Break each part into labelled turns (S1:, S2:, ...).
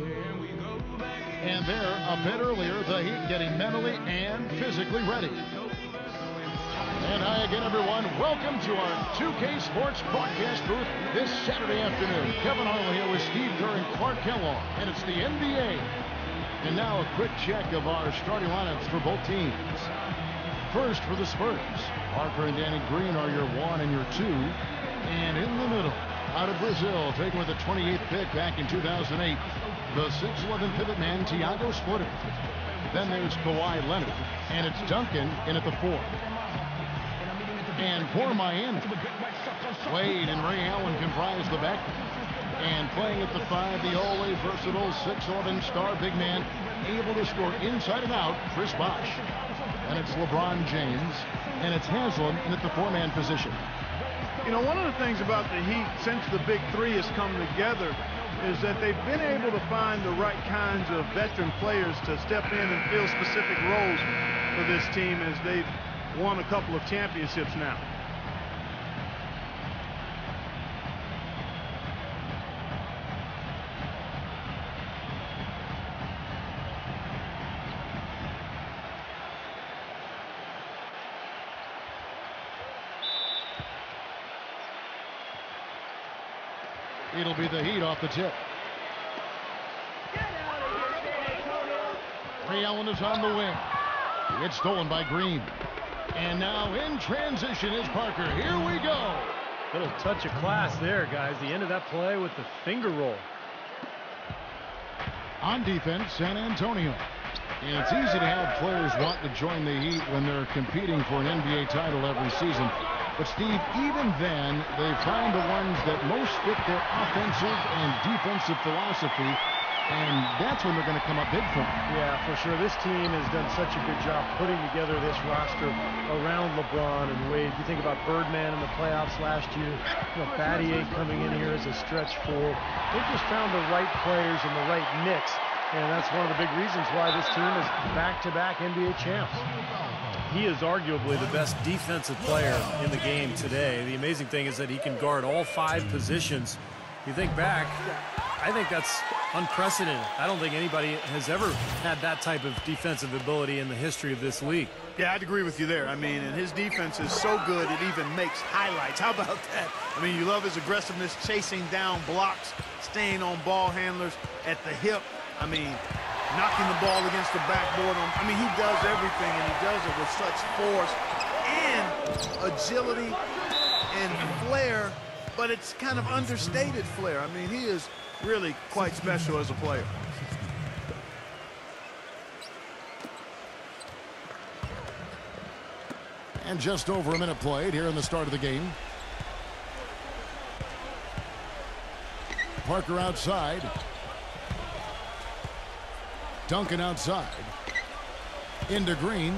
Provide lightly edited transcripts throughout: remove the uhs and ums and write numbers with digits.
S1: And there, a bit earlier, the Heat getting mentally and physically ready. And hi again, everyone. Welcome to our 2K Sports broadcast booth this Saturday afternoon. Kevin Harlan here with Steve Kerr and Clark Kellogg, and it's the NBA. And now a quick check of our starting lineups for both teams. First for the Spurs, Parker and Danny Green are your 1 and your 2. And in the middle, out of Brazil, taken with the 28th pick back in 2008, the 6'11" pivot man, Thiago Splitter. Then there's Kawhi Leonard, and it's Duncan in at the 4. And for Miami, Wade and Ray Allen comprise the backcourt. And playing at the 5, the always versatile 6'11" star big man, able to score inside and out, Chris Bosh. And it's LeBron James, and it's Haslam in at the 4-man position.
S2: You know, one of the things about the Heat since the Big Three has come together is that they've been able to find the right kinds of veteran players to step in and fill specific roles for this team as they've won a couple of championships now.
S1: It'll be the Heat off the tip. Ray Allen is on the wing. It's stolen by Green. And now in transition is Parker. Here we go.
S3: Little touch of class there, guys. The end of that play with the finger roll.
S1: On defense, San Antonio. And it's easy to have players want to join the Heat when they're competing for an NBA title every season. But, Steve, even then, they find the ones that most fit their offensive and defensive philosophy, and that's when they're going to come up big for them.
S3: Yeah, for sure. This team has done such a good job putting together this roster around LeBron and Wade. You think about Birdman in the playoffs last year, Battier coming in here as a stretch 4. They've just found the right players and the right mix, and that's one of the big reasons why this team is back-to-back NBA champs. He is arguably the best defensive player in the game today. The amazing thing is that he can guard all 5 positions. You think back, I think that's unprecedented. I don't think anybody has ever had that type of defensive ability in the history of this league.
S2: Yeah, I'd agree with you there. I mean, and his defense is so good it even makes highlights. How about that? I mean, you love his aggressiveness, chasing down blocks, staying on ball handlers at the hip. I mean, knocking the ball against the backboard. I mean, he does everything, and he does it with such force and agility and flair, but it's kind of understated flair. I mean, he is really quite special as a player.
S1: And just over a minute played here in the start of the game. Parker outside. Duncan outside. Into Green.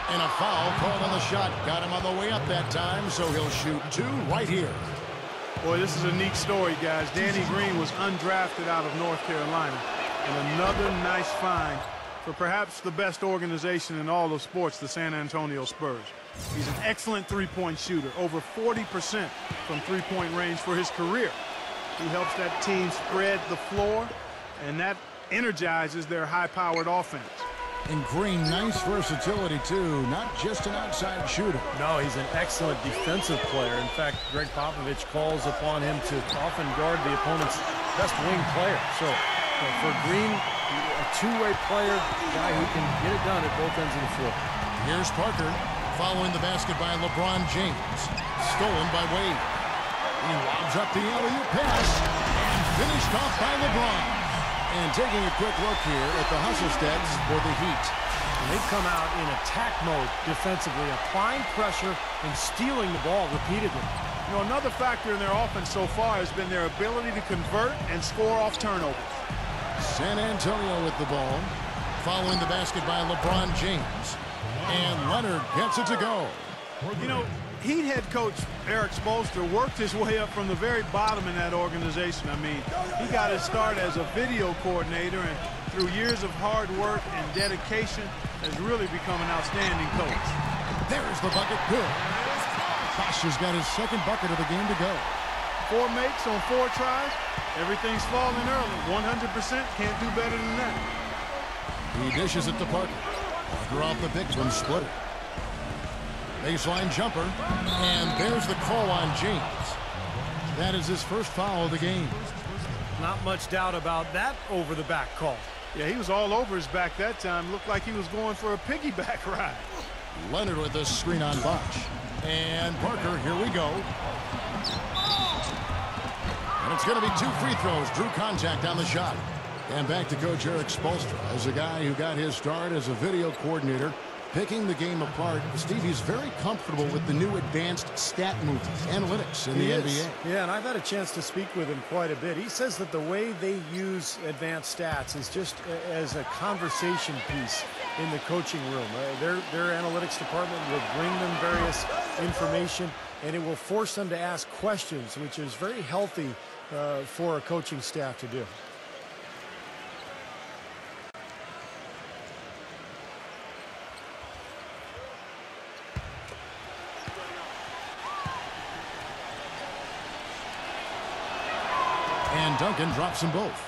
S1: And a foul called on the shot. Got him on the way up that time, so he'll shoot 2 right here.
S2: Boy, this is a neat story, guys. Danny Green was undrafted out of North Carolina. And another nice find for perhaps the best organization in all of sports, the San Antonio Spurs. He's an excellent three-point shooter, over 40% from three-point range for his career. He helps that team spread the floor, and that energizes their high-powered offense.
S1: And Green, nice versatility, too. Not just an outside shooter.
S3: No, he's an excellent defensive player. In fact, Greg Popovich calls upon him to often guard the opponent's best wing player. So, for Green, a two-way player, a guy who can get it done at both ends of the floor.
S1: Here's Parker, following the basket by LeBron James. Stolen by Wade. He lobs up the alley-oop pass, and finished off by LeBron. And taking a quick look here at the hustle stats for the Heat.
S3: And they've come out in attack mode defensively, applying pressure and stealing the ball repeatedly.
S2: You know, another factor in their offense so far has been their ability to convert and score off turnovers.
S1: San Antonio with the ball, following the basket by LeBron James. And Leonard gets it to go.
S2: You know, Heat head coach Eric Spoelstra worked his way up from the very bottom in that organization. I mean, he got his start as a video coordinator, and through years of hard work and dedication has really become an outstanding coach.
S1: There's the bucket. Good. Bosh has got his second bucket of the game to go.
S2: 4 makes on 4 tries, Everything's falling early. 100% can't do better than that.
S1: He dishes it to Parker. Parker off the pick from Splitter. Baseline jumper. And there's the call on James. That is his first foul of the game.
S3: Not much doubt about that over-the-back call.
S2: Yeah, he was all over his back that time. Looked like he was going for a piggyback ride.
S1: Leonard with a screen on Bosch. And Parker, here we go. And it's going to be 2 free throws. Drew contact on the shot. And back to Coach Eric Spoelstra as a guy who got his start as a video coordinator, picking the game apart. Steve, he's very comfortable with the new advanced stat movement, analytics in the NBA.
S3: Yeah, and I've had a chance to speak with him quite a bit. He says that the way they use advanced stats is just as a conversation piece in the coaching room. Their analytics department will bring them various information, and it will force them to ask questions, which is very healthy for a coaching staff to do.
S1: And Duncan drops them both.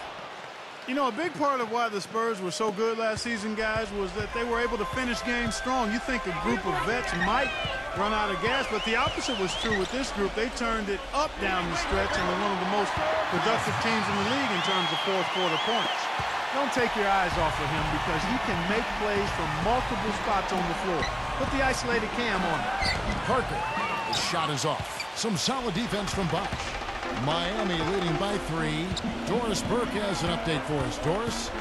S2: You know, a big part of why the Spurs were so good last season, guys, was that they were able to finish games strong. You think a group of vets might run out of gas, but the opposite was true with this group. They turned it up down the stretch and were one of the most productive teams in the league in terms of fourth-quarter points. Don't take your eyes off of him because he can make plays from multiple spots on the floor. Put the isolated cam on him.
S1: Parker, his shot is off. Some solid defense from Bosch. Miami leading by 3. Doris Burke has an update for us. Doris?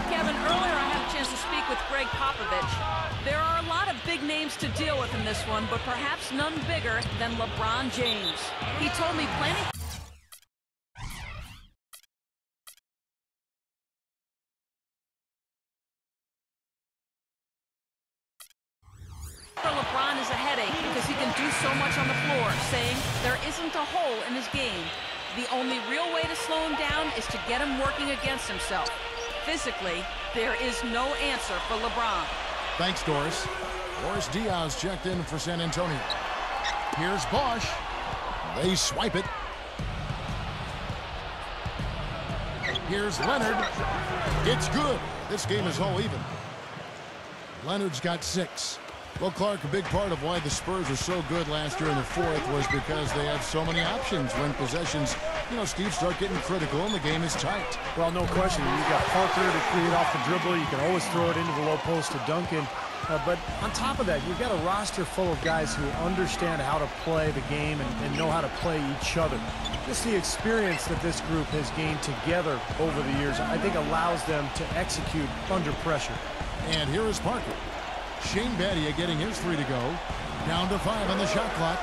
S4: Kevin, earlier I had a chance to speak with Greg Popovich. There are a lot of big names to deal with in this one, but perhaps none bigger than LeBron James. He told me planning for LeBron is a headache because he can do so much on the floor, saying there isn't a hole in his game. The only real way to slow him down is to get him working against himself. Physically, there is no answer for LeBron.
S1: Thanks, Doris. Boris Diaz checked in for San Antonio. Here's Bosch. They swipe it. Here's Leonard. It's good. This game is all even. Leonard's got 6. Well, Clark, a big part of why the Spurs were so good last year in the fourth was because they had so many options when possessions, Steve, start getting critical and the game is tight.
S3: Well, no question. You've got Parker to create off the dribble. You can always throw it into the low post to Duncan. But on top of that, you've got a roster full of guys who understand how to play the game and know how to play each other. Just the experience that this group has gained together over the years, I think, allows them to execute under pressure.
S1: And here is Parker. Shane Battier getting his 3 to go. Down to 5 on the shot clock.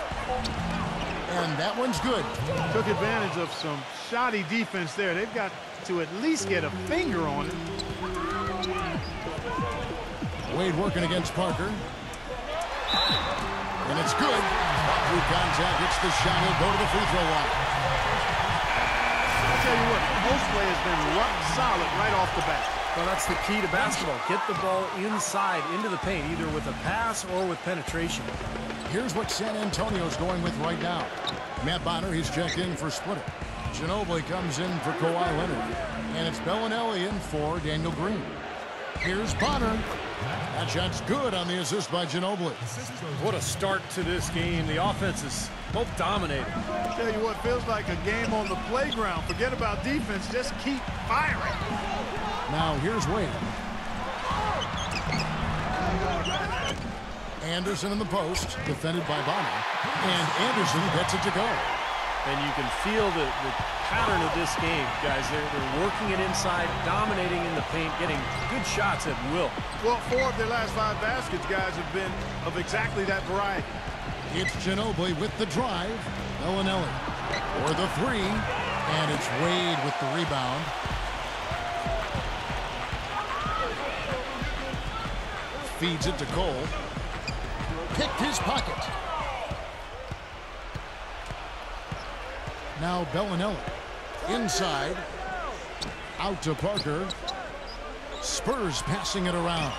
S1: And that one's good.
S2: Took advantage of some shoddy defense there. They've got to at least get a finger on it.
S1: Wade working against Parker. And it's good. Through contact, hits the shot. He'll go to the free throw line.
S2: I'll tell you what, post play has been rock solid right off the bat.
S3: Well, that's the key to basketball. Get the ball inside, into the paint, either with a pass or with penetration.
S1: Here's what San Antonio's going with right now. Matt Bonner, he's checked in for Splitter. Ginobili comes in for Kawhi Leonard. And it's Bellinelli in for Daniel Green. Here's Bonner. That shot's good on the assist by Ginobili.
S3: What a start to this game. The offense is both dominating.
S2: I'll tell you what, feels like a game on the playground. Forget about defense, just keep firing.
S1: Now here's Wade. Anderson in the post, defended by Bonner. And Anderson gets it to go.
S3: And you can feel the pattern of this game, guys. They're working it inside, dominating in the paint, getting good shots at will.
S2: Well, 4 of their last 5 baskets, guys, have been of exactly that variety.
S1: It's Ginobili with the drive. Bellinelli for the 3. And it's Wade with the rebound. Feeds it to Cole. Picked his pocket. Now Bellinelli. Inside. Out to Parker. Spurs passing it around.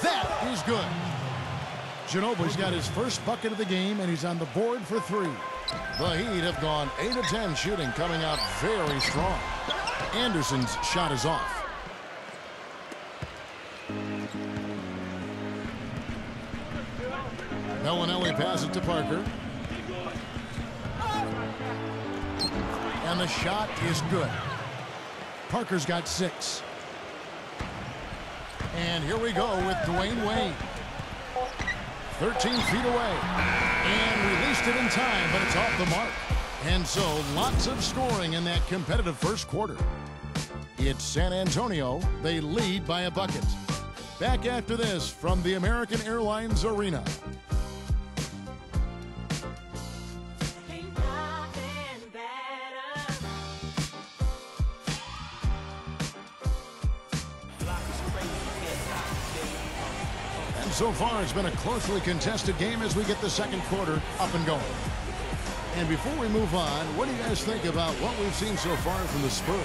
S1: That is good. Ginobili's got his first bucket of the game, and he's on the board for 3. The Heat have gone 8 of 10 shooting, coming out very strong. Anderson's shot is off. Bellinelli passes to Parker. And the shot is good. Parker's got 6. And here we go with Dwayne Wade. 13 feet away. And released it in time, but it's off the mark. And so lots of scoring in that competitive first quarter. It's San Antonio. They lead by a bucket. Back after this from the American Airlines Arena. So far, it's been a closely contested game as we get the second quarter up and going. And before we move on, what do you guys think about what we've seen so far from the Spurs?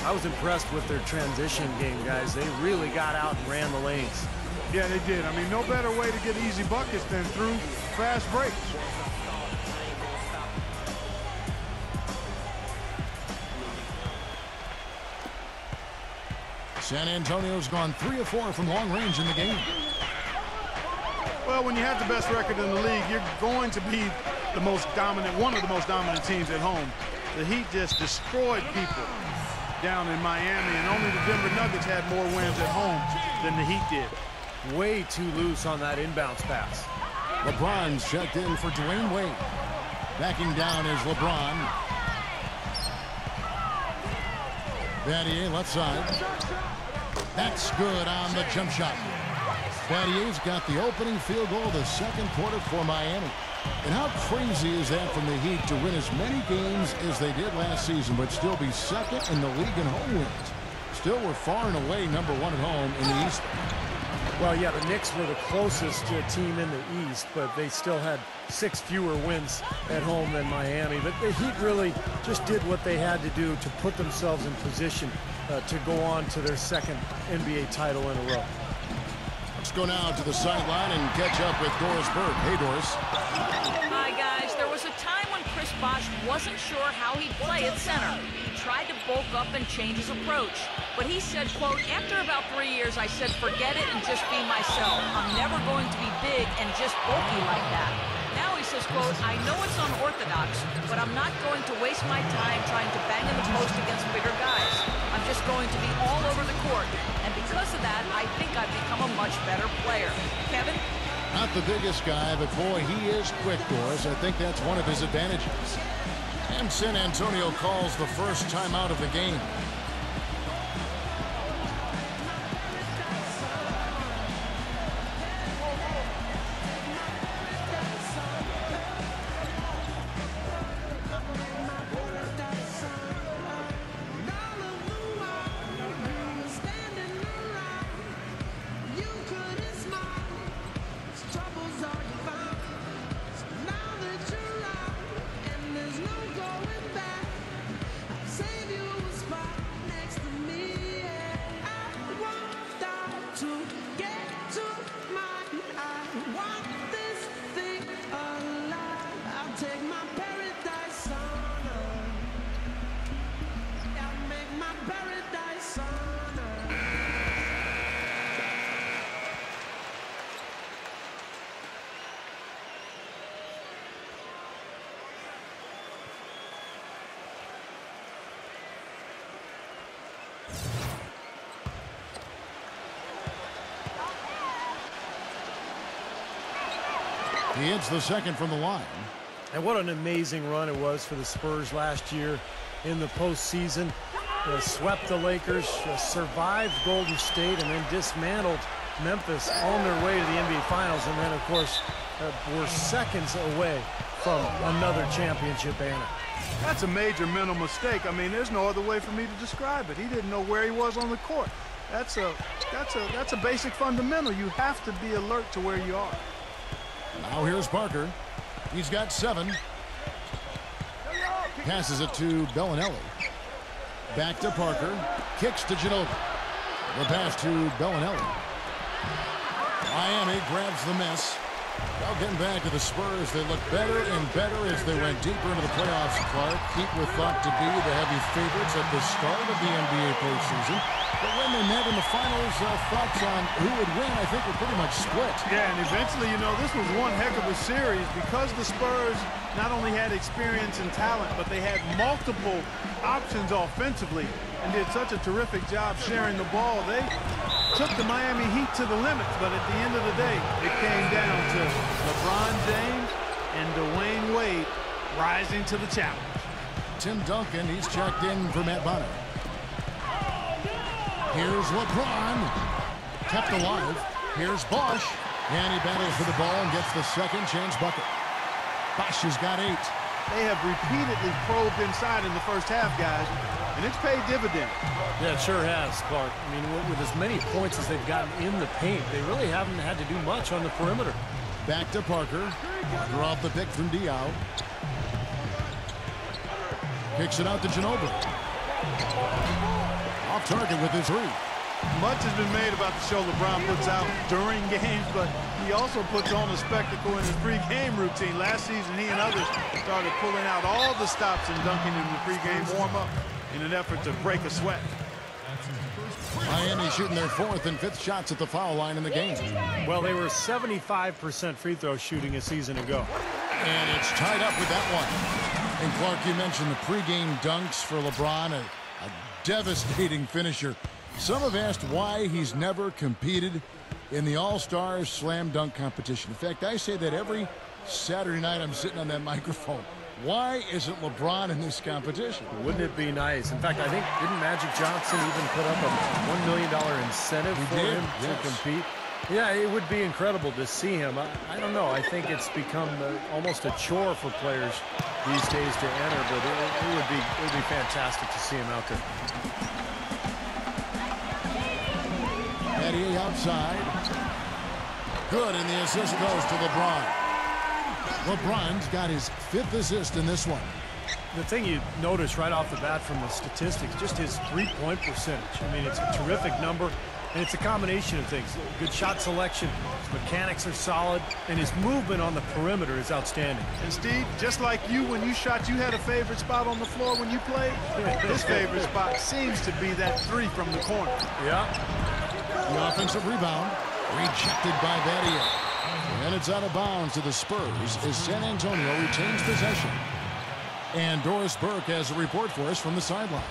S3: I was impressed with their transition game, guys. They really got out and ran the lanes.
S2: Yeah, they did. I mean, no better way to get easy buckets than through fast breaks.
S1: San Antonio's gone 3 of 4 from long range in the game.
S2: Well, when you have the best record in the league, you're going to be the most dominant, one of the most dominant teams at home. The Heat just destroyed people down in Miami, and only the Denver Nuggets had more wins at home than the Heat did.
S3: Way too loose on that inbounds pass.
S1: LeBron's checked in for Dwayne Wade. Backing down is LeBron. Battier left side. That's good on the jump shot. Battier's got the opening field goal of the second quarter for Miami. And how crazy is that from the Heat to win as many games as they did last season, but still be second in the league in home wins? Still, we're far and away #1 at home in the East.
S3: Well, yeah, the Knicks were the closest team in the East, but they still had 6 fewer wins at home than Miami. But the Heat really just did what they had to do to put themselves in position to go on to their second NBA title in a row.
S1: Let's go now to the sideline and catch up with Doris Burke. Hey, Doris.
S4: Hi, guys. There was a time when Chris Bosh wasn't sure how he'd play at center. He tried to bulk up and change his approach. But he said, quote, after about 3 years, I said, forget it and just be myself. I'm never going to be big and just bulky like that. Now he says, quote, I know it's unorthodox, but I'm not going to waste my time trying to bang in the post against bigger guys. I'm just going to be all over the court. And because of that, I think I've become a much better player. Kevin?
S1: Not the biggest guy, but boy, he is quick, Doris. I think that's one of his advantages. And San Antonio calls the first timeout of the game. He hits the second from the line.
S3: And what an amazing run it was for the Spurs last year in the postseason. Swept the Lakers, survived Golden State, and then dismantled Memphis on their way to the NBA Finals. And then, of course, were seconds away from another championship banner.
S2: That's a major mental mistake. I mean, there's no other way for me to describe it. He didn't know where he was on the court. That's a basic fundamental. You have to be alert to where you are.
S1: Now here's Parker. He's got 7. Passes it to Bellinelli. Back to Parker. Kicks to Ginobili. The pass to Bellinelli. Miami grabs the miss. Well, getting back to the Spurs, they look better and better as they went deeper into the playoffs, Clark. Heat were thought to be the heavy favorites at the start of the NBA postseason. But when they met in the finals, thoughts on who would win, I think, were pretty much split.
S2: Yeah, and eventually, you know, this was one heck of a series because the Spurs not only had experience and talent, but they had multiple options offensively and did such a terrific job sharing the ball. They took the Miami Heat to the limits, but at the end of the day, it came down to LeBron James and Dwayne Wade rising to the challenge.
S1: Tim Duncan, he's checked in for Matt Bonner. Here's LeBron, kept alive. Here's Bosh, and he battles for the ball and gets the second chance bucket. Bosh has got 8.
S2: They have repeatedly probed inside in the first half, guys, and it's paid dividends.
S3: Yeah, it sure has, Clark. I mean, with as many points as they've gotten in the paint, they really haven't had to do much on the perimeter.
S1: Back to Parker. Parker off the pick from Diaw. Kicks it out to Ginobili. Off target with his 3.
S2: Much has been made about the show LeBron puts out during games, but he also puts on a spectacle in his pregame routine. Last season, he and others started pulling out all the stops and dunking in the pregame warm-up in an effort to break a sweat.
S1: Miami shooting their 4th and 5th shots at the foul line in the game.
S3: Well, they were 75% free throw shooting a season ago.
S1: And it's tied up with that one. And Clark, you mentioned the pregame dunks for LeBron, a devastating finisher. Some have asked why he's never competed in the All-Star Slam Dunk competition. In fact, I say that every Saturday night I'm sitting on that microphone. Why isn't LeBron in this competition?
S3: Wouldn't it be nice? In fact, I think, didn't Magic Johnson even put up a $1 million incentive for him to compete? Yeah, it would be incredible to see him. I don't know. I think it's become almost a chore for players these days to enter, but it would be fantastic to see him out there.
S1: Eddie outside. Good, and the assist goes to LeBron. LeBron's got his 5th assist in this one.
S3: The thing you notice right off the bat from the statistics, just his three-point percentage. I mean, it's a terrific number, and it's a combination of things. Good shot selection, his mechanics are solid, and his movement on the perimeter is outstanding.
S2: And Steve, just like you, when you shot, you had a favorite spot on the floor when you played. His favorite spot seems to be that 3 from the corner.
S3: Yeah.
S1: The offensive rebound rejected by Battier. And it's out of bounds to the Spurs as San Antonio retains possession. And Doris Burke has a report for us from the sideline.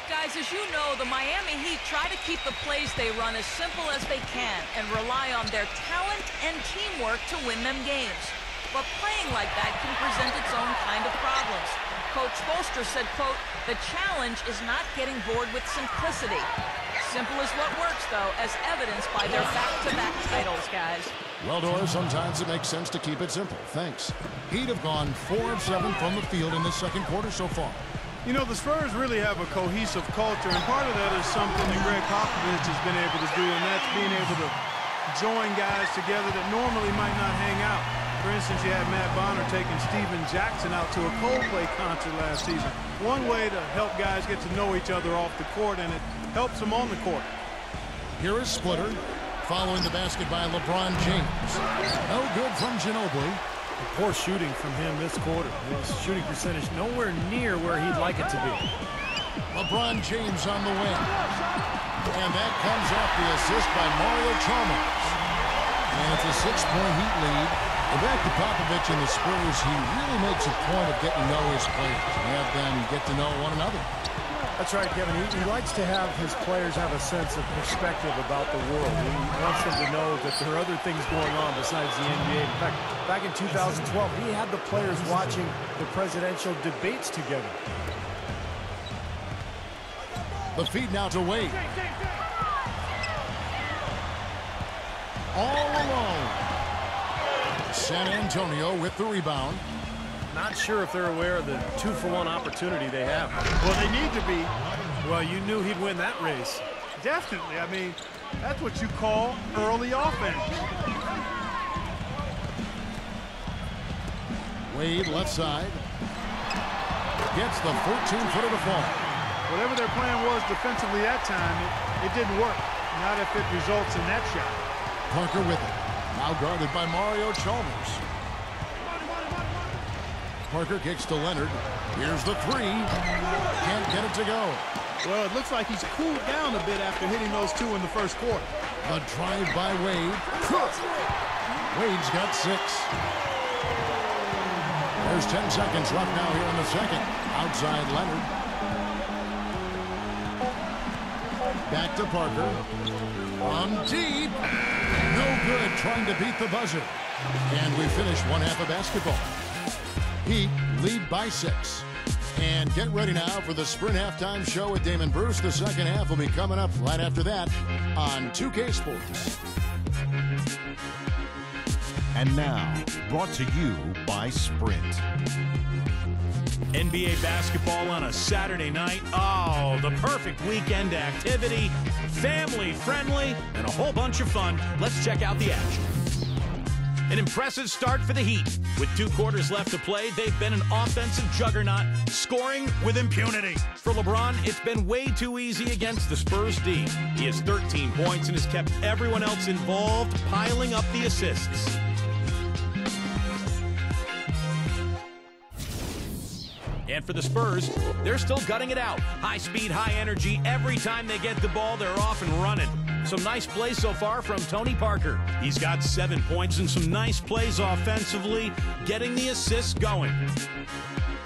S4: Guys, as you know, the Miami Heat try to keep the plays they run as simple as they can and rely on their talent and teamwork to win them games. But playing like that can present its own kind of problems. Coach Spoelstra said, quote, "The challenge is not getting bored with simplicity." Simple is what works, though, as evidenced by their back-to-back titles, guys.
S1: Well, Doris, sometimes it makes sense to keep it simple. Thanks. Heat have gone 4 of 7 from the field in the second quarter so far.
S2: You know, the Spurs really have a cohesive culture, and part of that is something that Greg Popovich has been able to do, and that's being able to join guys together that normally might not hang out. For instance, you had Matt Bonner taking Steven Jackson out to a Coldplay concert last season. One way to help guys get to know each other off the court, and it helps them on the court.
S1: Here is Splitter, following the basket by LeBron James. No good from Ginobili.
S3: Poor shooting from him this quarter. His shooting percentage nowhere near where he'd like it to be.
S1: LeBron James on the wing. And that comes off the assist by Mario Chalmers. And it's a 6-point Heat lead. And back to Popovich and the Spurs, he really makes a point of getting to know his players and have them get to know one another.
S3: That's right, Kevin. He likes to have his players have a sense of perspective about the world. He wants them to know that there are other things going on besides the NBA. In fact, back in 2012, he had the players watching the presidential debates together.
S1: The feed now to Wade. All alone. San Antonio with the rebound.
S3: Not sure if they're aware of the 2-for-1 opportunity they have.
S2: Well, they need to be.
S3: Well, you knew he'd win that race.
S2: Definitely. I mean, that's what you call early offense.
S1: Wade left side. Gets the 14-footer to fall.
S2: Whatever their plan was defensively that time, it didn't work. Not if it results in that shot.
S1: Parker with it. Now guarded by Mario Chalmers. Parker kicks to Leonard. Here's the three. Can't get it to go.
S2: Well, it looks like he's cooled down a bit after hitting those two in the first quarter.
S1: The drive by Wade. Wade's got 6. There's 10 seconds left now here in the second. Outside Leonard. Back to Parker. From deep. No good, trying to beat the buzzer. And we finish one half of basketball. Heat lead by 6. And get ready now for the Sprint Halftime Show with Damon Bruce. The second half will be coming up right after that on 2K Sports.
S5: And now, brought to you by Sprint.
S6: NBA basketball on a Saturday night. Oh, the perfect weekend activity. Family friendly and a whole bunch of fun. Let's check out the action. An impressive start for the Heat. With 2 quarters left to play, they've been an offensive juggernaut, scoring with impunity. For LeBron, it's been way too easy against the Spurs D. He has 13 points and has kept everyone else involved, piling up the assists. And for the Spurs, they're still gutting it out. High speed, high energy. Every time they get the ball, they're off and running. Some nice plays so far from Tony Parker. He's got 7 points and some nice plays offensively, getting the assists going.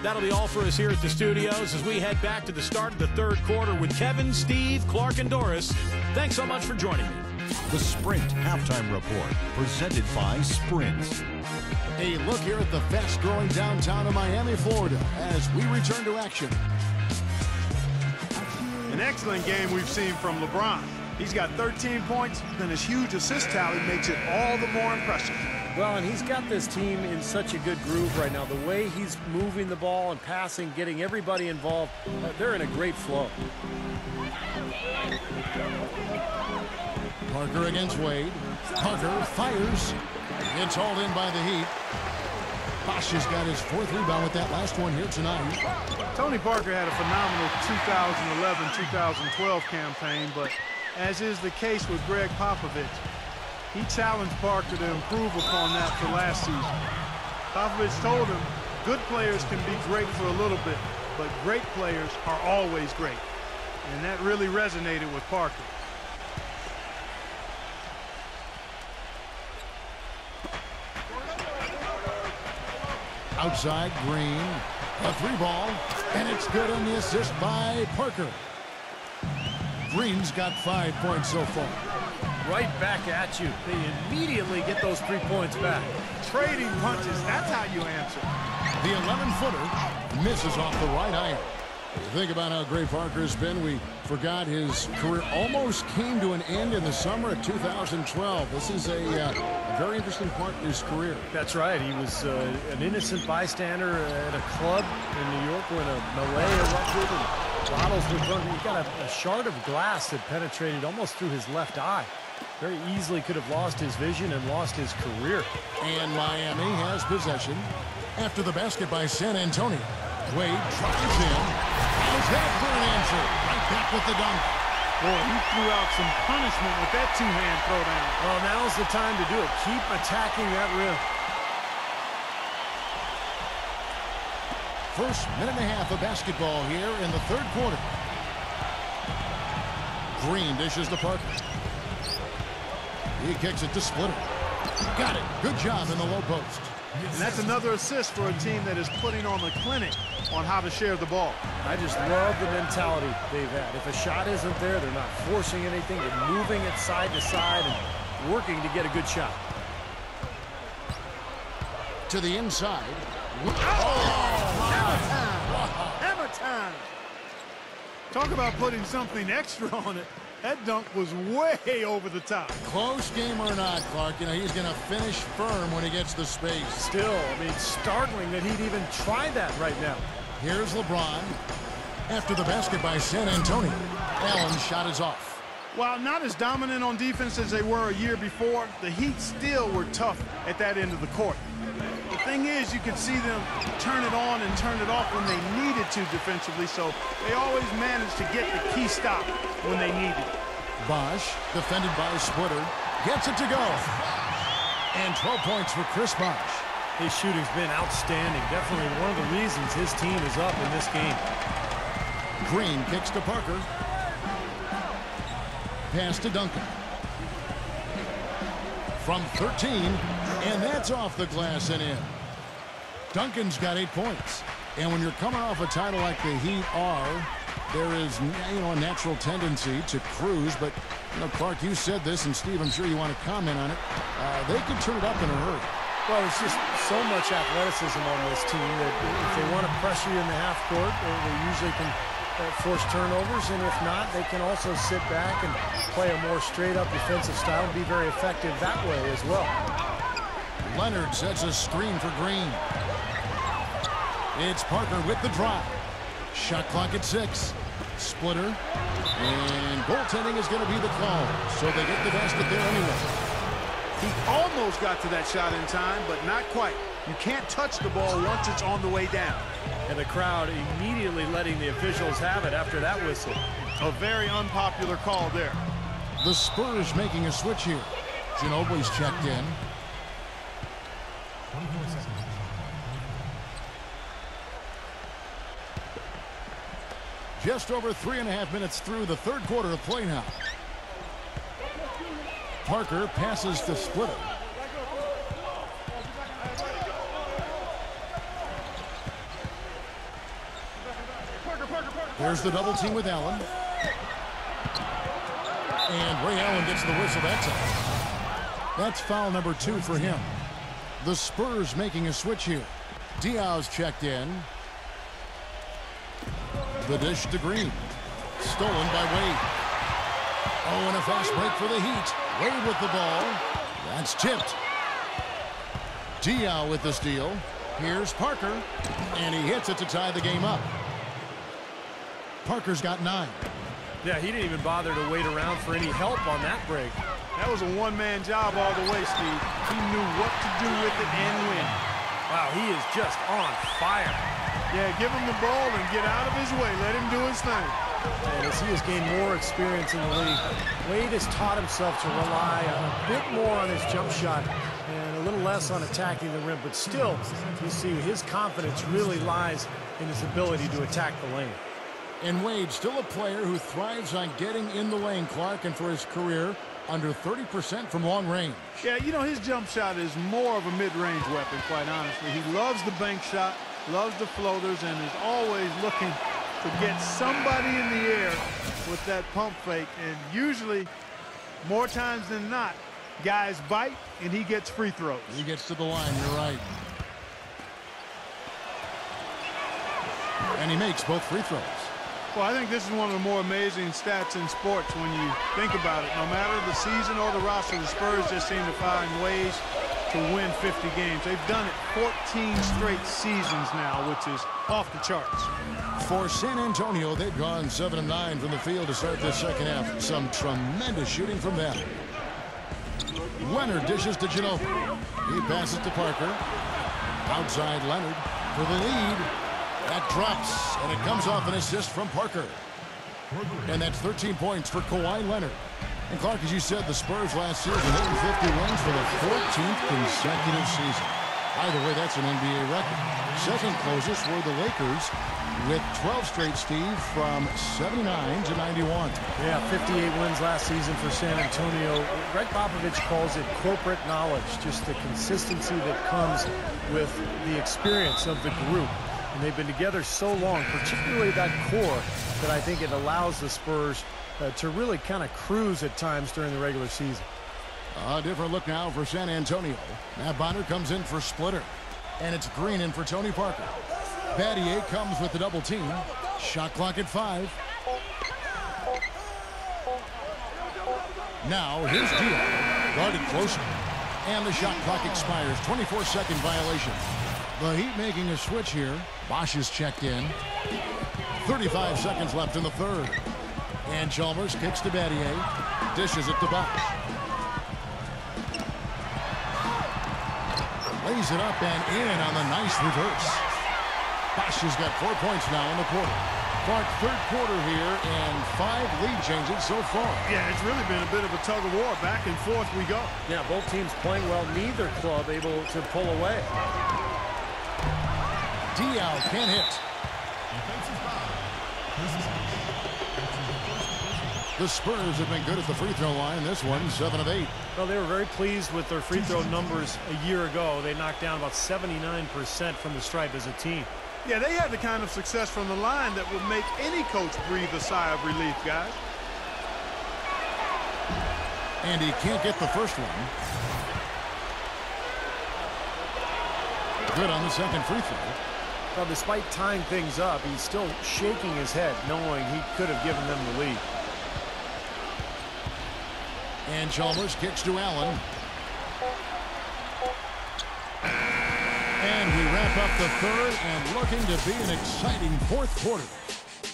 S6: That'll be all for us here at the studios as we head back to the start of the third quarter with Kevin, Steve, Clark, and Doris. Thanks so much for joining me.
S5: The Sprint Halftime Report, presented by Sprint.
S1: A look here at the fast-growing downtown of Miami, Florida, as we return to action.
S2: An excellent game we've seen from LeBron. He's got 13 points, and his huge assist tally makes it all the more impressive.
S3: Well, and he's got this team in such a good groove right now. The way he's moving the ball and passing, getting everybody involved, they're in a great flow.
S1: Parker against Wade. Parker fires. It's hauled in by the Heat. Bosh has got his 4th rebound with that last one here tonight.
S2: Tony Parker had a phenomenal 2011-2012 campaign, but as is the case with Greg Popovich, he challenged Parker to improve upon that for last season. Popovich told him, good players can be great for a little bit, but great players are always great. And that really resonated with Parker.
S1: Outside, Green. A 3-ball, and it's good on the assist by Parker. Green's got 5 points so far.
S3: Right back at you. They immediately get those 3 points back.
S2: Trading punches, that's how you answer.
S1: The 11-footer misses off the right iron. Think about how great Parker has been. We forgot his career almost came to an end in the summer of 2012. This is a very interesting part of his career.
S3: That's right. He was an innocent bystander at a club in New York when a melee erupted and bottles were thrown. He got a shard of glass that penetrated almost through his left eye. Very easily could have lost his vision and lost his career.
S1: And Miami has possession after the basket by San Antonio. Wade tries in. Has that for an answer. Right back with the dunk.
S2: Boy, he threw out some punishment with that 2-hand throwdown.
S3: Well, now's the time to do it. Keep attacking that rim.
S1: First minute and a half of basketball here in the third quarter. Green dishes to Parker. He kicks it to Splitter. Got it. Good job in the low post.
S2: And that's another assist for a team that is putting on the clinic on how to share the ball.
S3: I just love the mentality they've had. If a shot isn't there, they're not forcing anything. They're moving it side to side and working to get a good shot.
S1: To the inside.
S2: Hammer time! Talk about putting something extra on it. That dunk was way over the top.
S1: Close game or not, Clark, you know, he's going to finish firm when he gets the space.
S3: Still, I mean, startling that he'd even try that right now.
S1: Here's LeBron. After the basket by San Antonio, Allen's shot is off.
S2: While not as dominant on defense as they were a year before, the Heat still were tough at that end of the court. The thing is, you could see them turn it on and turn it off when they needed to defensively, so they always managed to get the key stop when they needed it.
S1: Bosh, defended by Splitter, gets it to go. And 12 points for Chris Bosh.
S3: His shooting's been outstanding. Definitely one of the reasons his team is up in this game.
S1: Green kicks to Parker. Pass to Duncan. From 13, and that's off the glass and in. Duncan's got 8 points. And when you're coming off a title like the Heat are, there is, a natural tendency to cruise. But, Clark, you said this, and Steve, I'm sure you want to comment on it. They can turn it up in a hurry.
S3: Well, it's just so much athleticism on this team that if they want to pressure you in the half court, they usually can force turnovers, and if not, they can also sit back and play a more straight-up defensive style and be very effective that way as well.
S1: Leonard sets a screen for Green. It's Parker with the drive. Shot clock at 6. Splitter. And goaltending is going to be the call, so they get the basket there anyway.
S2: He almost got to that shot in time, but not quite. You can't touch the ball once it's on the way down.
S3: And the crowd immediately letting the officials have it after that whistle.
S2: A very unpopular call there.
S1: The Spurs making a switch here. Ginobili's checked in. Just over 3.5 minutes through the third quarter of play now. Parker passes to Splitter. There's the double team with Allen. And Ray Allen gets the whistle that time. That's foul number 2 for him. The Spurs making a switch here. Diaz checked in. The dish to Green. Stolen by Wade. Oh, and a fast break for the Heat. Wade with the ball. That's tipped. Diaz with the steal. Here's Parker. And he hits it to tie the game up. Parker's got 9.
S3: Yeah, he didn't even bother to wait around for any help on that break.
S2: That was a one-man job all the way, Steve. He knew what to do with it and when.
S3: Wow, he is just on fire.
S2: Yeah, give him the ball and get out of his way. Let him do his thing.
S3: And as he has gained more experience in the league, Wade has taught himself to rely a bit more on his jump shot and a little less on attacking the rim. But still, you see his confidence really lies in his ability to attack the lane.
S1: And Wade, still a player who thrives on getting in the lane, Clark, and for his career, under 30% from long range.
S2: Yeah, his jump shot is more of a mid-range weapon, quite honestly. He loves the bank shot, loves the floaters, and is always looking to get somebody in the air with that pump fake. And usually, more times than not, guys bite, and he gets free throws.
S1: He gets to the line, you're right. And he makes both free throws.
S2: Well, I think this is one of the more amazing stats in sports when you think about it. No matter the season or the roster, the Spurs just seem to find ways to win 50 games. They've done it 14 straight seasons now, which is off the charts.
S1: For San Antonio, they've gone 7 of 9 from the field to start this second half. Some tremendous shooting from them. Leonard dishes to Ginobili. He passes to Parker. Outside Leonard for the lead. That drops, and it comes off an assist from Parker. And that's 13 points for Kawhi Leonard. And Clark, as you said, the Spurs last season hitting 50 wins for the 14th consecutive season. By the way, that's an NBA record. Second closest were the Lakers with 12 straight, Steve, from 79 to 91.
S3: Yeah, 58 wins last season for San Antonio. Greg Popovich calls it corporate knowledge, just the consistency that comes with the experience of the group. And they've been together so long, particularly that core, that I think it allows the Spurs to really kind of cruise at times during the regular season.
S1: A different look now for San Antonio. Matt Bonner comes in for Splitter. And it's Green in for Tony Parker. Battier comes with the double team. Shot clock at 5. Now here's Diaz, guarded closer. And the shot clock expires. 24-second violation. The Heat making a switch here. Bosh is checked in. 35 seconds left in the third. And Chalmers kicks to Battier. Dishes it to Bosh. Lays it up and in on the nice reverse. Bosch has got 4 points now in the quarter. Clark, third quarter here, and 5 lead changes so far.
S2: Yeah, it's really been a bit of a tug of war. Back and forth we go.
S3: Yeah, both teams playing well. Neither club able to pull away.
S1: Diaw can't hit. The Spurs have been good at the free throw line. This one, 7 of 8.
S3: Well, they were very pleased with their free throw numbers a year ago. They knocked down about 79% from the stripe as a team.
S2: Yeah, they had the kind of success from the line that would make any coach breathe a sigh of relief, guys.
S1: And he can't get the first one. Good on the second free throw.
S3: Well, despite tying things up, he's still shaking his head, knowing he could have given them the lead.
S1: And Chalmers kicks to Allen. And we wrap up the third and looking to be an exciting fourth quarter.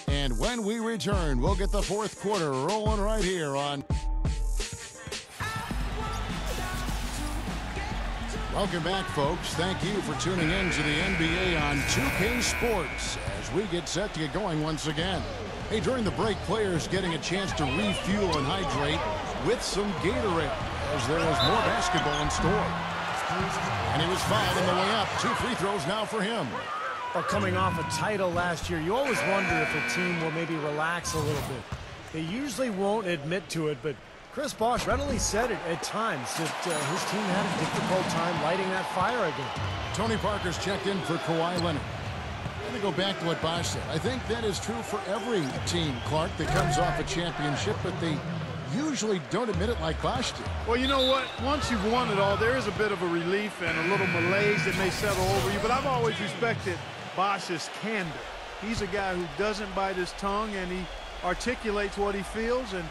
S1: And when we return, we'll get the fourth quarter rolling right here on... Welcome back, folks. Thank you for tuning in to the NBA on 2K Sports as we get set to get going once again. Hey, during the break, players getting a chance to refuel and hydrate with some Gatorade as there is more basketball in store. And he was fouled on the way up. 2 free throws now for him.
S3: Well, coming off a title last year, you always wonder if a team will maybe relax a little bit. They usually won't admit to it, but Chris Bosh readily said it at times that his team had a difficult time lighting that fire again.
S1: Tony Parker's checked in for Kawhi Leonard. I'm going to go back to what Bosh said. I think that is true for every team, Clark, that comes off a championship, but they usually don't admit it like Bosh did.
S2: Well, you know what? Once you've won it all, there is a bit of a relief and a little malaise that may settle over you, but I've always respected Bosh's candor. He's a guy who doesn't bite his tongue, and he articulates what he feels, and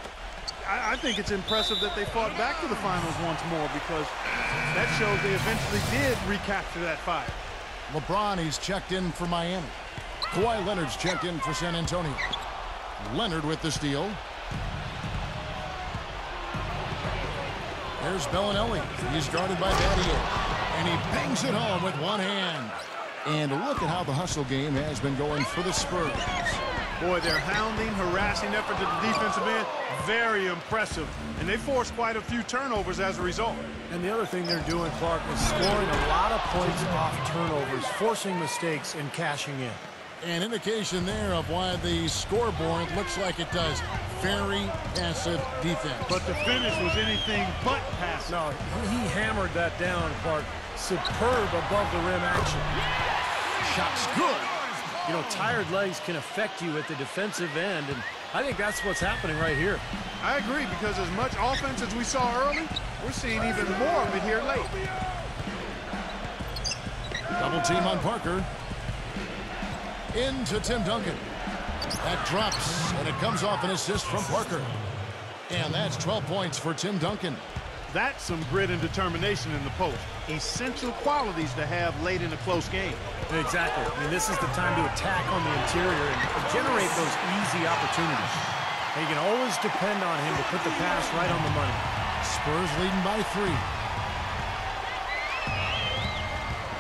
S2: I think it's impressive that they fought back to the finals once more because that shows they eventually did recapture that fire.
S1: LeBron, he's checked in for Miami. Kawhi Leonard's checked in for San Antonio. Leonard with the steal. There's Bellinelli. He's guarded by Battier. And he bangs it home with one hand. And look at how the hustle game has been going for the Spurs.
S2: Boy, their hounding, harassing effort to the defensive end, very impressive. And they forced quite a few turnovers as a result.
S3: And the other thing they're doing, Clark, is scoring a lot of points off turnovers, forcing mistakes and cashing in.
S1: An indication there of why the scoreboard looks like it does. Very passive defense.
S2: But the finish was anything but passive.
S3: No, he hammered that down, Clark. Superb above the rim action.
S1: Shot's good.
S3: You know, tired legs can affect you at the defensive end, and I think that's what's happening right here.
S2: I agree, because as much offense as we saw early, we're seeing even more of it here late.
S1: Double team on Parker. Into Tim Duncan. That drops, and it comes off an assist from Parker. And that's 12 points for Tim Duncan.
S2: That's some grit and determination in the post. Essential qualities to have late in a close game.
S3: Exactly. I mean, this is the time to attack on the interior and generate those easy opportunities. And you can always depend on him to put the pass right on the money.
S1: Spurs leading by 3.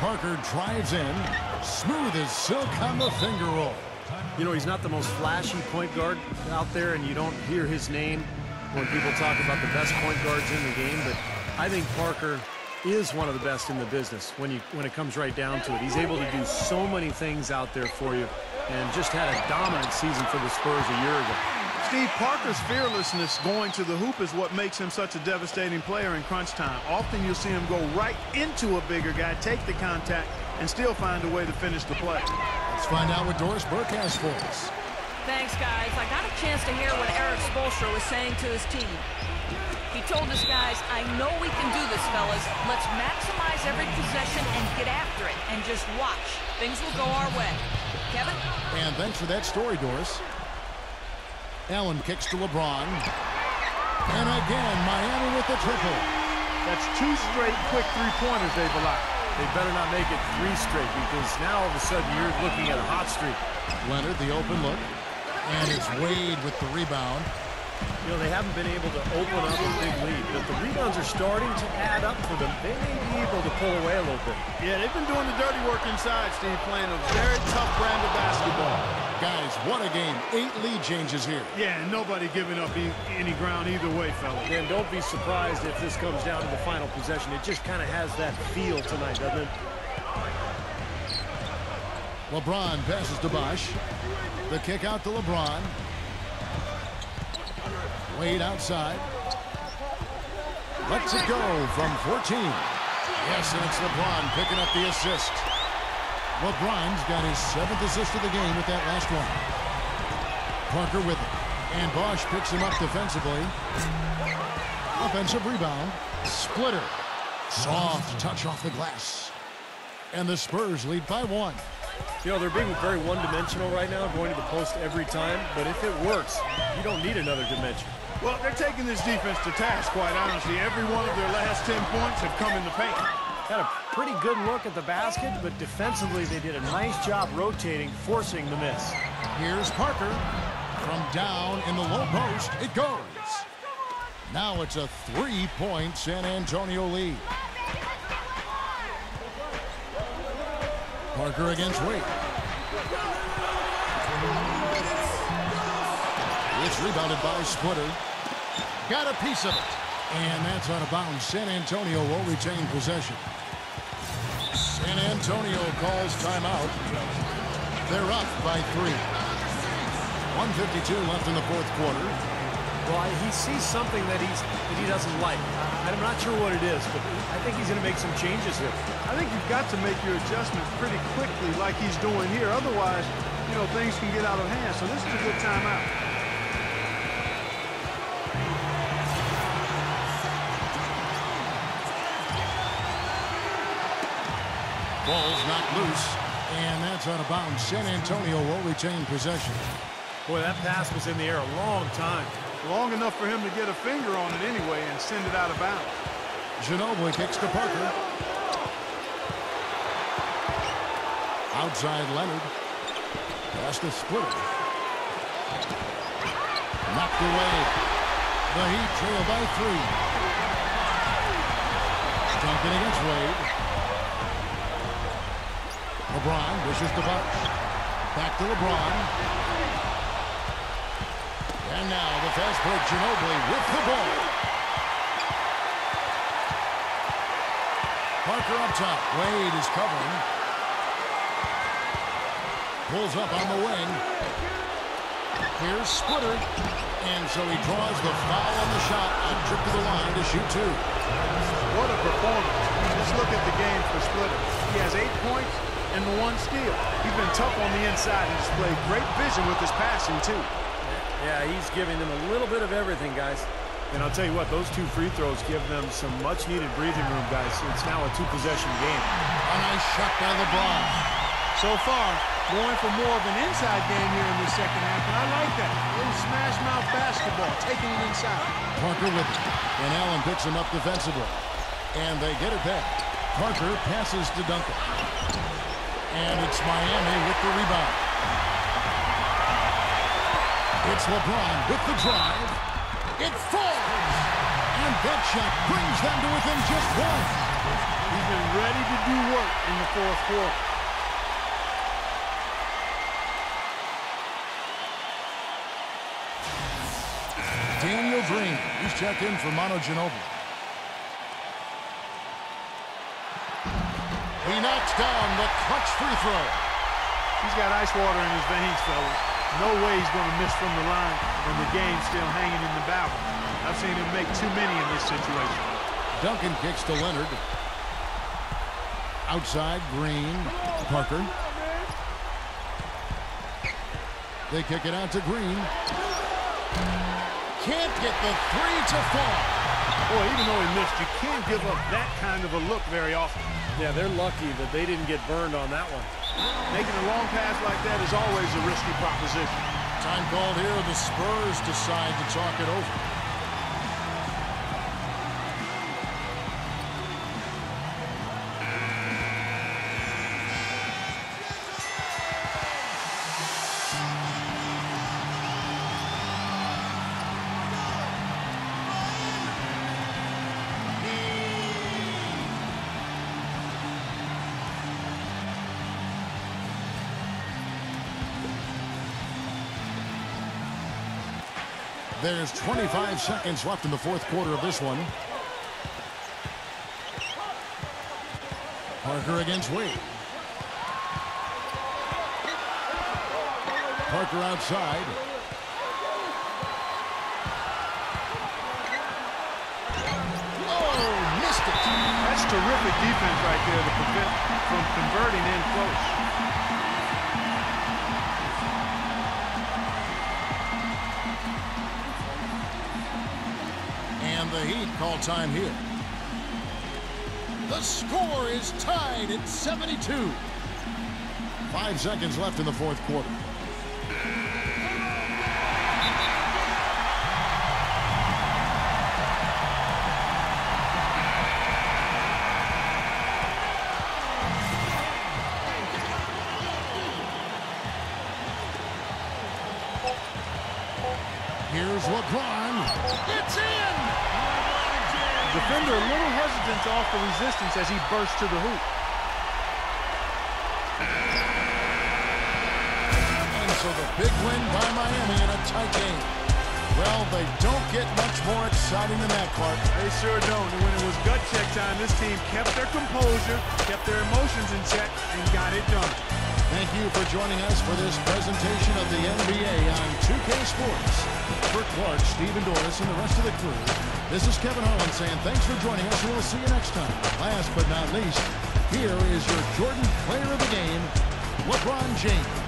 S1: Parker drives in. Smooth as silk on the finger roll.
S3: You know, he's not the most flashy point guard out there, and you don't hear his name when people talk about the best point guards in the game, but I think Parker is one of the best in the business when it comes right down to it. He's able to do so many things out there for you and just had a dominant season for the Spurs a year ago.
S2: Steve, Parker's fearlessness going to the hoop is what makes him such a devastating player in crunch time. Often you'll see him go right into a bigger guy, take the contact, and still find a way to finish the play.
S1: Let's find out what Doris Burke has for us.
S4: Thanks, guys. I got a chance to hear what Eric Spoelstra was saying to his team. He told his guys, I know we can do this, fellas. Let's maximize every possession and get after it and just watch. Things will go our way. Kevin?
S1: And thanks for that story, Doris. Allen kicks to LeBron. And again, Miami with the triple.
S2: That's 2 straight quick three-pointers they've allowed.
S3: They better not make it 3 straight, because now all of a sudden you're looking at a hot streak.
S1: Leonard, the open look. And it's Wade with the rebound.
S3: You know, they haven't been able to open up a big lead, but the rebounds are starting to add up for them. They may be able to pull away a little bit.
S2: Yeah, they've been doing the dirty work inside, Steve, playing a very tough brand of basketball.
S1: Guys, what a game. 8 lead changes here.
S2: Yeah, and nobody giving up any ground either way, fellas.
S3: And don't be surprised if this comes down to the final possession. It just kind of has that feel tonight, doesn't it?
S1: LeBron passes to Bosh. The kick out to LeBron. Wade outside. Lets it go from 14. Yes, and it's LeBron picking up the assist. LeBron's got his 7th assist of the game with that last one. Parker with it. And Bosh picks him up defensively. Offensive rebound. Splitter. Soft touch off the glass. And the Spurs lead by 1.
S3: You know, they're being very one-dimensional right now, going to the post every time. But if it works, you don't need another dimension.
S2: Well, they're taking this defense to task, quite honestly. Every one of their last 10 points have come in the paint.
S3: Had a pretty good look at the basket, but defensively they did a nice job rotating, forcing the miss.
S1: Here's Parker. From down in the low post, it goes. Now it's a 3-point San Antonio lead. Parker against Wade. It's rebounded by Splitter. Got a piece of it. And that's out of bounds. San Antonio will retain possession. San Antonio calls timeout. They're up by 3. 1:52 left in the 4th quarter.
S3: Well, he sees something that he doesn't like. I'm not sure what it is, but I think he's going to make some changes here.
S2: I think you've got to make your adjustments pretty quickly like he's doing here. Otherwise, you know, things can get out of hand. So this is a good timeout.
S1: Ball's knocked loose, and that's out of bounds. San Antonio will retain possession.
S3: Boy, that pass was in the air a long time.
S2: Long enough for him to get a finger on it anyway and send it out of bounds.
S1: Ginobili kicks to Parker. Outside Leonard. Pass to Splitter. Knocked away. The Heat trail by 3. Duncan against Wade. LeBron wishes to Bosh. Back to LeBron. And now the fast break, Ginobili with the ball. Parker up top. Wade is covering. Pulls up on the wing. Here's Splitter. And so he draws the foul on the shot. A trip to the line to shoot 2.
S2: What a performance. Just look at the game for Splitter. He has 8 points and the 1 steal. He's been tough on the inside and displayed great vision with his passing, too.
S3: Yeah, he's giving them a little bit of everything, guys. And I'll tell you what, those 2 free throws give them some much-needed breathing room, guys. It's now a 2-possession game.
S1: A nice shot by LeBron.
S2: So far, going for more of an inside game here in the second half, and I like that. A little smash-mouth basketball, taking it inside.
S1: Parker with it, and Allen picks him up defensively. And they get it back. Parker passes to Duncan. And it's Miami with the rebound. It's LeBron with the drive. It falls! And that shot brings them to within just 1.
S2: He's been ready to do work in the 4th quarter.
S1: Daniel Green, he's checked in for Manu Ginobili. He knocks down the clutch free throw.
S2: He's got ice water in his veins, fellas. No way he's going to miss from the line when the game's still hanging in the balance. I've seen him make too many in this situation.
S1: Duncan kicks to Leonard. Outside, Green. Parker. They kick it out to Green. Can't get the 3 to fall.
S2: Boy, even though he missed, you can't give up that kind of a look very often.
S3: Yeah, they're lucky that they didn't get burned on that one.
S2: Making a long pass like that is always a risky proposition.
S1: Time called here. The Spurs decide to talk it over. There's 25 seconds left in the fourth quarter of this one. Parker against Wade. Parker outside. Oh, missed it.
S2: That's terrific defense right there to prevent from converting in close.
S1: And the Heat call time here. The score is tied at 72. 5 seconds left in the fourth quarter. Here's LeBron. It's in!
S2: Defender a little hesitant to offer resistance as he bursts to the hoop.
S1: And so the big win by Miami in a tight game. Well, they don't get much more exciting than that, Clark.
S2: They sure don't. And when it was gut check time, this team kept their composure, kept their emotions in check, and got it done.
S1: Thank you for joining us for this presentation of the NBA on 2K Sports. For Clark, Stephen Doris, and the rest of the crew, this is Kevin Harlan saying thanks for joining us, and we'll see you next time. Last but not least, here is your Jordan Player of the Game, LeBron James.